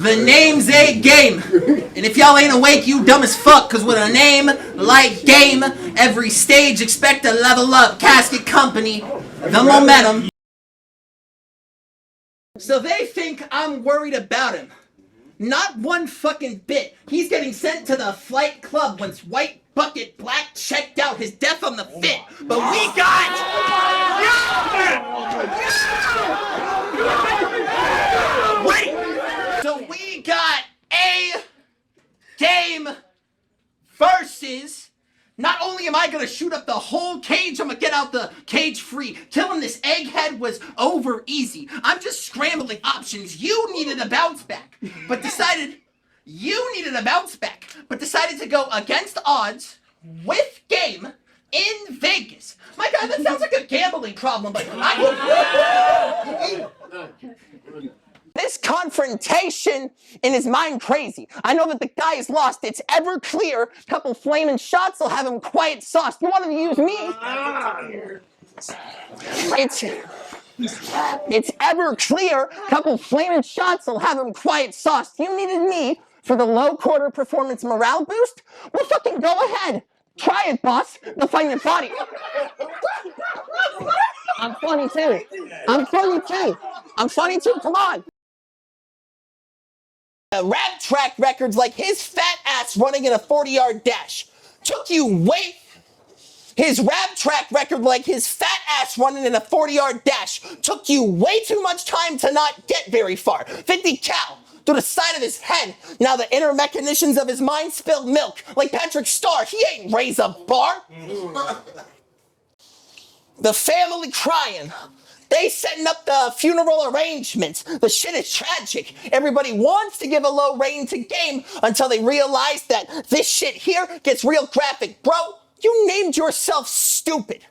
The name's Agame, and if y'all ain't awake, you dumb as fuck, cause with a name like Game, every stage expect to level up. Casket Company, the momentum. So they think I'm worried about him. Not one fucking bit. He's getting sent to the flight club once White Bucket Black checked out his death on the fit. But we got... Wait! So we got a game versus... Not only am I gonna shoot up the whole cage, I'm gonna get out the cage free. Killing this egghead was over easy. I'm just scrambling options. You needed a bounce back, but decided to go against odds with Game in Vegas. My God, that sounds like a gambling problem, but this confrontation in his mind crazy. I know that the guy is lost. It's ever clear. Couple flaming shots will have him quiet sauced. You wanted to use me? It's ever clear. Couple flaming shots will have him quiet sauced. You needed me for the low quarter performance morale boost? Well, fucking go ahead. Try it, boss. They'll find your body. I'm funny too. Come on. Rap track records like his fat ass running in a 40-yard dash. His rap track record like his fat ass running in a 40-yard dash took you way too much time to not get very far. 50 cal through the side of his head. Now the inner machinations of his mind spilled milk like Patrick Starr. He ain't raised a bar. The family crying. They setting up the funeral arrangements. The shit is tragic. Everybody wants to give a low rating to Game until they realize that this shit here gets real graphic. Bro, you named yourself stupid.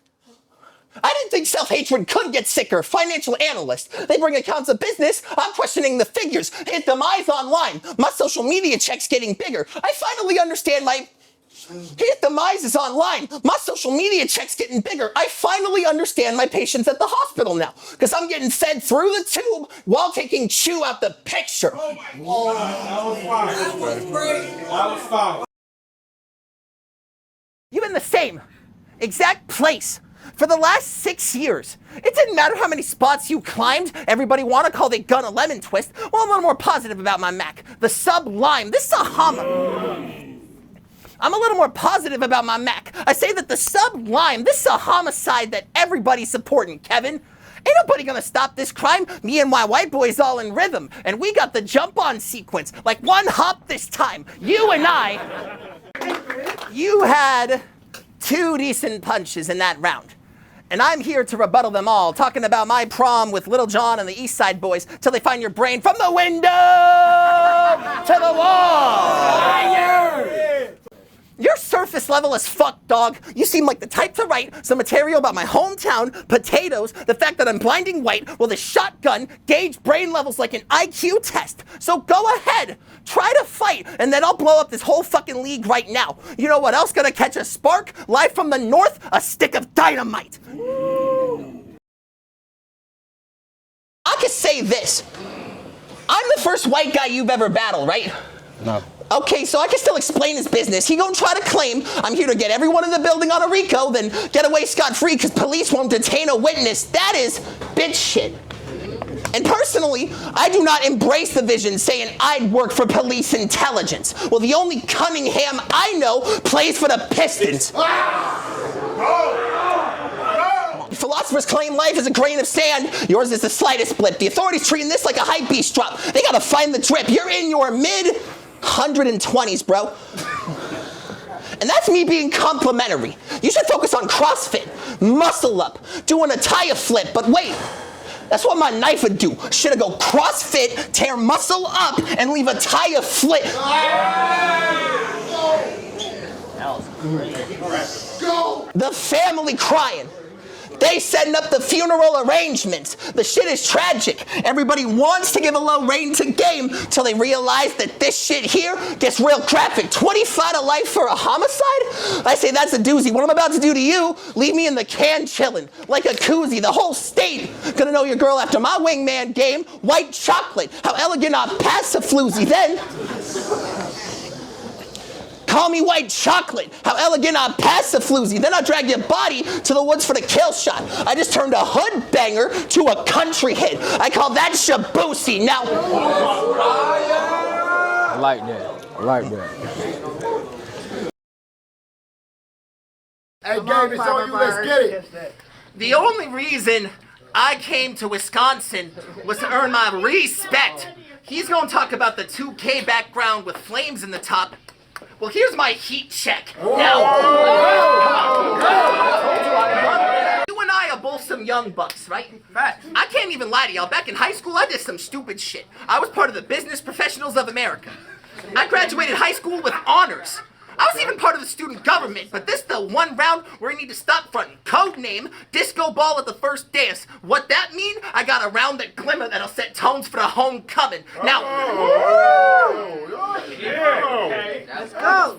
I didn't think self-hatred could get sicker. Financial analyst. They bring accounts of business. I'm questioning the figures. His demise online. My social media check's getting bigger. I finally understand his demise is online. My social media check's getting bigger. I finally understand my patients at the hospital now. Because I'm getting fed through the tube while taking chew out the picture. Oh my God. That was great. That was fine. You've been the same exact place for the last 6 years. It didn't matter how many spots you climbed. Everybody want to call their gun a lemon twist. Well, I'm a little more positive about my Mac. The Sublime. This is a hummer. I'm a little more positive about my Mac. I say that the Sublime, this is a homicide that everybody's supporting, Kevin. Ain't nobody gonna stop this crime. Me and my white boys all in rhythm. And we got the jump on sequence. Like one hop this time. You and I, you had 2 decent punches in that round. And I'm here to rebuttal them all, talking about my prom with Little John and the East Side Boys till they find your brain from the window to the wall. You're surface level as fuck, dog. You seem like the type to write some material about my hometown, potatoes, the fact that I'm blinding white with a shotgun, gauge brain levels like an IQ test. So go ahead, try to fight, and then I'll blow up this whole fucking league right now. You know what else gonna catch a spark? Live from the north, a stick of dynamite. I could say this. I'm the first white guy you've ever battled, right? No. Okay, so I can still explain his business. He gonna try to claim I'm here to get everyone in the building on a RICO, then get away scot-free because police won't detain a witness. That is bitch shit. And personally, I do not embrace the vision saying I'd work for police intelligence. Well, the only Cunningham I know plays for the Pistons. Philosophers claim life is a grain of sand. Yours is the slightest blip. The authorities treating this like a hype beast drop. They gotta find the drip. You're in your mid-120s, bro. And that's me being complimentary. You should focus on CrossFit, muscle up, doing a tire flip. But wait, that's what my knife would do. Should I go CrossFit, tear muscle up, and leave a tire flip? The family crying. They setting up the funeral arrangements. The shit is tragic. Everybody wants to give a low rating to game till they realize that this shit here gets real graphic. 25 to life for a homicide? I say that's a doozy. What I'm about to do to you, leave me in the can chilling like a koozie. The whole state gonna know your girl after my wingman game. White chocolate. How elegant I pass a floozy. Then call me white chocolate. How elegant I pass a floozy. Then I drag your body to the woods for the kill shot. I just turned a hood banger to a country hit. I call that shabusi. Now, I like that. I like that. Hey, Gabe, it's on you. Let's get it. the only reason I came to Wisconsin was to earn my respect. He's gonna talk about the 2K background with flames in the top. Well, here's my heat check. Now, you and I are both some young bucks, right? I can't even lie to y'all. Back in high school, I did some stupid shit. I was part of the Business Professionals of America. I graduated high school with honors. I was even part of the student government, but this the one round where I need to stop fronting. Code name, disco ball at the first dance. What that mean? I got a round that glimmer that'll set tones for the homecoming. Now, Let's go.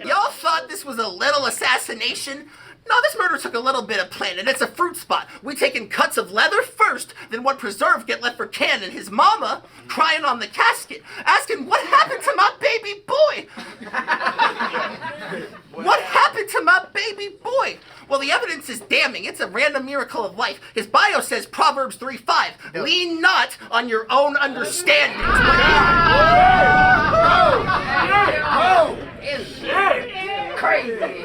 y'all thought this was a little assassination? No, this murder took a little bit of planning. It's a fruit spot. We taking cuts of leather first, then what preserve get left for Ken and his mama crying on the casket, asking what happened to my baby boy? What happened to my baby boy? Well, the evidence is damning. It's a random miracle of life. His bio says Proverbs 3:5. Lean not on your own understanding. Crazy.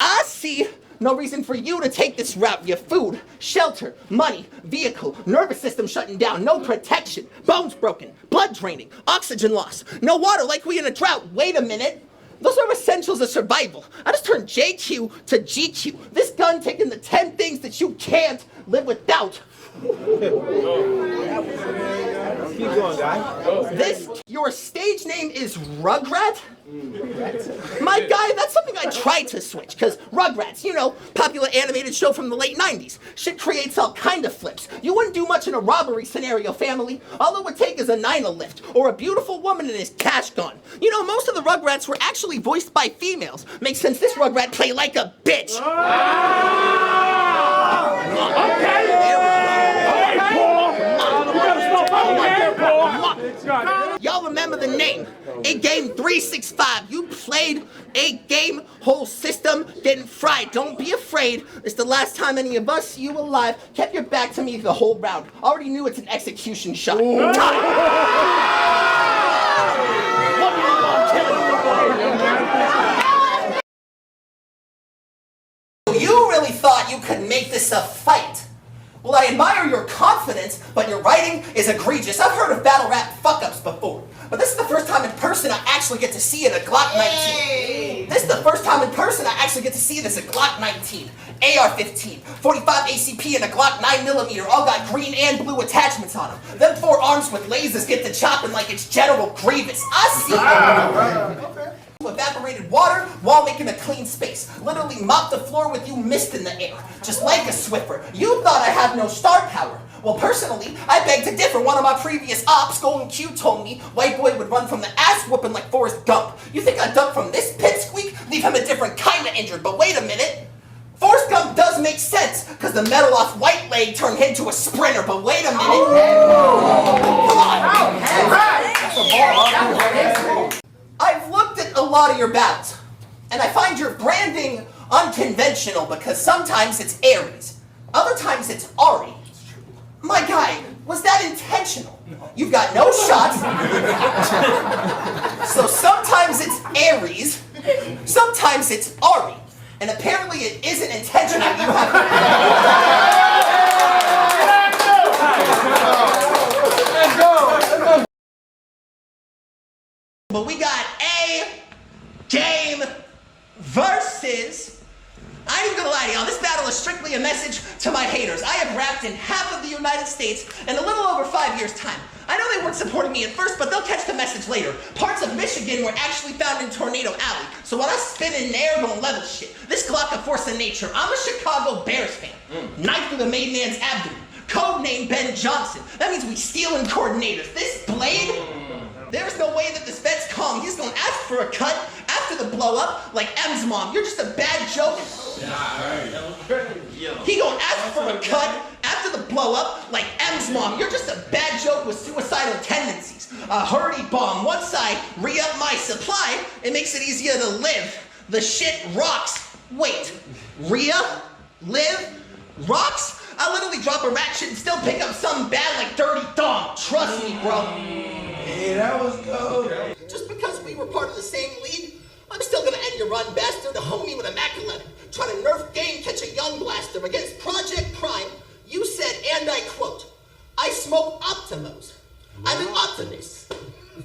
I see no reason for you to take this route. Your food, shelter, money, vehicle, nervous system shutting down, no protection, bones broken, blood draining, oxygen loss, no water like we in a drought. Wait a minute. Those are essentials of survival. I just turned JQ to GQ. This gun taking the 10 things that you can't live without. Keep going, guy. Your stage name is Rugrat? My guy, that's something I tried to switch, because Rugrats, you know, popular animated show from the late 90s. Shit creates all kind of flips. You wouldn't do much in a robbery scenario, family. All it would take is a 9 lift, or a beautiful woman and his cash gone. You know, most of the Rugrats were actually voiced by females. Makes sense this Rugrat play like a bitch. Y'all remember the name, Agame365. You played a game, whole system getting fried. Don't be afraid. It's the last time any of us see you alive. Kept your back to me the whole round. Already knew it's an execution shot. You really thought you could make this a fight? Well, I admire your confidence, but your writing is egregious. I've heard of battle rap fuck-ups before, but this is the first time in person I actually get to see it, a Glock 19. This is the first time in person I actually get to see this, a Glock 19, AR-15, 45 ACP, and a Glock 9mm all got green and blue attachments on them. Them 4 arms with lasers get to chopping like it's General Grievous. I see evaporated water while making a clean space. Literally mopped the floor with you mist in the air. Just like a Swiffer. You thought I had no star power. Well, personally, I beg to differ. One of my previous ops, Golden Q, told me white boy would run from the ass whooping like Forrest Gump. You think I duck from this pipsqueak? Leave him a different kind of injured. But wait a minute. Forrest Gump does make sense, because the metal off white leg turned him to a sprinter. But wait a minute. Come on. I've looked at a lot of your battles, and I find your branding unconventional because sometimes it's Aries, other times it's Ari. My guy, was that intentional? You've got no shots. So sometimes it's Aries, sometimes it's Ari, and apparently it isn't intentional. You have But we got a game versus, I I ain't gonna lie to y'all, this battle is strictly a message to my haters. I have rapped in half of the United States in a little over 5 years' time. I know they weren't supporting me at first, but they'll catch the message later. Parts of Michigan were actually found in Tornado Alley, so when I spin in there, gonna level shit. This Glock a force of nature. I'm a Chicago Bears fan. Knife through the main man's abdomen. Code name Ben Johnson. That means we stealing coordinators. This blade, there's no way that this vet's calm. He's gonna ask for a cut after the blow up, like M's mom. You're just a bad joke. He gonna ask for a cut after the blow up, like M's mom. You're just a bad joke with suicidal tendencies. A hurdy bomb. Once I re-up my supply, it makes it easier to live. The shit rocks. Wait, re-up? Live? Rocks? I literally drop a rat shit and still pick up something bad like Dirty Dog. Trust me, bro. Hey, that was cool. Just because we were part of the same league, I'm still gonna end your run, bastard. The homie with a Mac 11. Trying to nerf game, catch a young blaster against Project Prime. You said, and I quote, I smoke Optimos. I'm an optimist.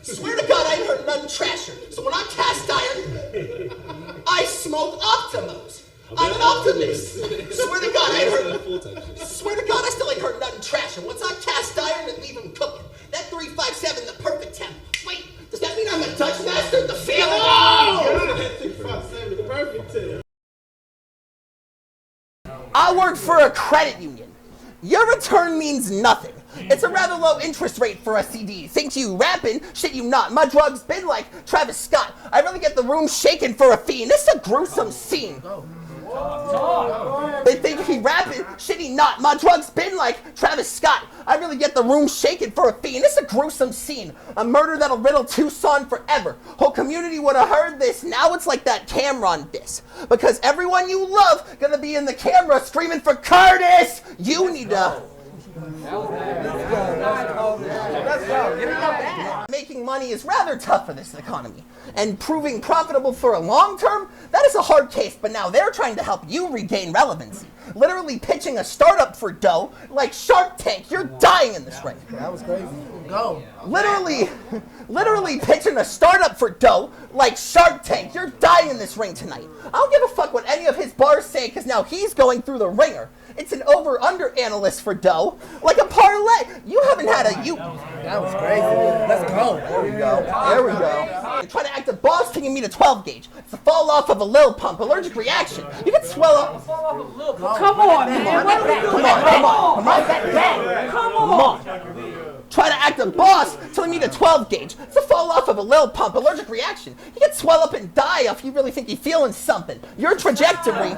Swear to God I ain't heard none trasher. So when I cast iron, I smoke Optimos. I'm an optimist. Swear to God I ain't heard. Swear to God I still ain't heard nothing trasher. Once I cast iron and leave him cooking. That 357, the perfect temp. Wait, does that mean I'm a Dutch master? The family? Oh! 357, the perfect temp. I work for a credit union. Your return means nothing. It's a rather low interest rate for a CD. Think you rapping? Shit you not. My drugs been like Travis Scott. I really get the room shaking for a fiend. This is a gruesome scene. They think he rapping, shit he not. My drugs been like Travis Scott. I really get the room shaking for a fiend. This is a gruesome scene. A murder that'll riddle Tucson forever. Whole community would have heard this. Now it's like that Cameron diss. Because everyone you love gonna be in the camera screaming for Curtis. You need to... Making money is rather tough for this economy, and proving profitable for a long term, that is a hard case, but now they're trying to help you regain relevancy. Literally pitching a startup for dough, like Shark Tank. You're dying in this ring. That was crazy. Go. Literally pitching a startup for dough, like Shark Tank. You're dying in this ring tonight. I don't give a fuck what any of his bars say, because now he's going through the ringer. It's an over-under analyst for dough, like a parlay. You haven't had a you. That was crazy. Let's go. There we go. There we go. You're trying to act a boss, taking me to 12 gauge. It's the fall off of a lil pump, allergic reaction. You can swell up. Come on, man. Come on. Try to act a boss, telling me to 12 gauge. It's a fall off of a lil pump, allergic reaction. You can swell up and die if you really think you're feeling something. Your trajectory.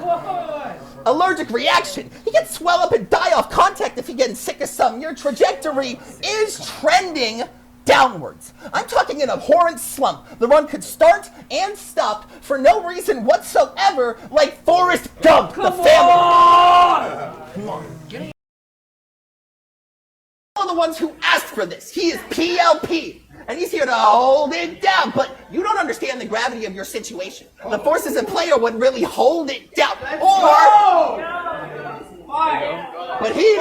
Allergic reaction. He can swell up and die off contact if you're getting sick of something. Your trajectory is trending downwards. I'm talking an abhorrent slump. The run could start and stop for no reason whatsoever, like Forrest Gump, the family. Come on. All the ones who asked for this. He is PLP. And he's here to hold it down, but you don't understand the gravity of your situation. The forces at play would really hold it down. But he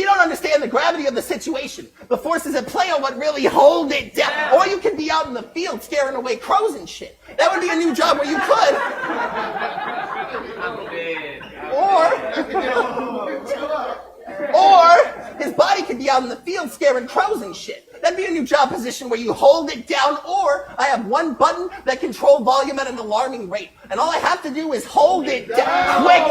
don't understand the gravity of the situation. The forces at play would really hold it down. Or you can be out in the field scaring away crows and shit. That would be a new job where you could. Or his body could be out in the field scaring crows and shit. That'd be a new job position where you hold it down, or I have one button that controls volume at an alarming rate. And all I have to do is hold it down quick.